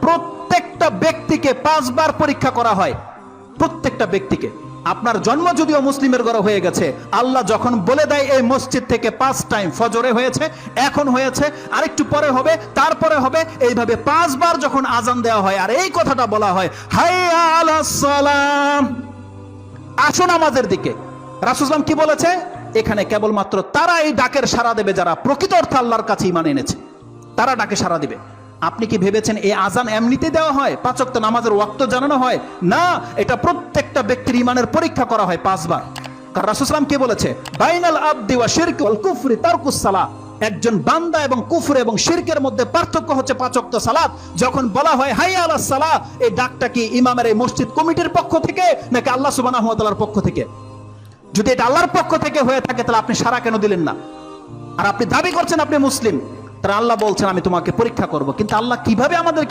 প্রত্যেকটা ব্যক্তিকে 5 বার পরীক্ষা করা হয়। প্রত্যেকটা ব্যক্তিকে। আপনার জন্ম যদিও মুসলিমের ঘরে হয়ে গেছে, আল্লাহ যখন বলে দেয় এই মসজিদ থেকে 5 টাইম, ফজরে হয়েছে, এখন হয়েছে, আরেকটু পরে হবে, তারপরে হবে, এইভাবে 5 বার যখন আজান দেওয়া হয় আর এই কথাটা বলা হয়, হাইয়া আলাস সালাম, আসুন আমাদের দিকে। রাসূল সাল্লাল্লাহু কি বলেছে? এখানে কেবলমাত্র তারা এই ডাকের সাড়া দেবে যারা প্রকৃত অর্থে আল্লাহর কাছে ঈমান এনেছে, তারা ডাকে সাড়া দিবে। আপনি কি ভেবেছেন এই আজান এমনিতে দেওয়া হয়? 5 ওয়াক্ত নামাজের ওয়াক্ত জানানো হয় না, এটা প্রত্যেকটা ব্যক্তির ঈমানের পরীক্ষা করা হয় 5 বার। কারণ রাসূল সাল্লাল্লাহু কি বলেছে? বাইনাল আবদি ওয়া শিরক ওয়াল কুফরি তারকুস সালাহ, একজন বান্দা এবং কুফর এবং শিরকের মধ্যে পার্থক্য হচ্ছে 5 ওয়াক্ত সালাত। যখন বলা হয় হাইয়া আলাস সালাহ, এই ডাকটা কি ইমামের এই মসজিদ কমিটির পক্ষ থেকে নাকি আল্লাহ সুবহানাহু ওয়া তাআলার পক্ষ থেকে? যদি এটা আল্লাহর পক্ষ থেকে হয়ে থাকে তাহলে আপনি সারা কেন দিলেন না? আর আপনি দাবি করছেন আপনি মুসলিম, তাহলে আল্লাহ বলছেন আমি তোমাকে পরীক্ষা করব। কিন্তু আল্লাহ কিভাবে আমাদের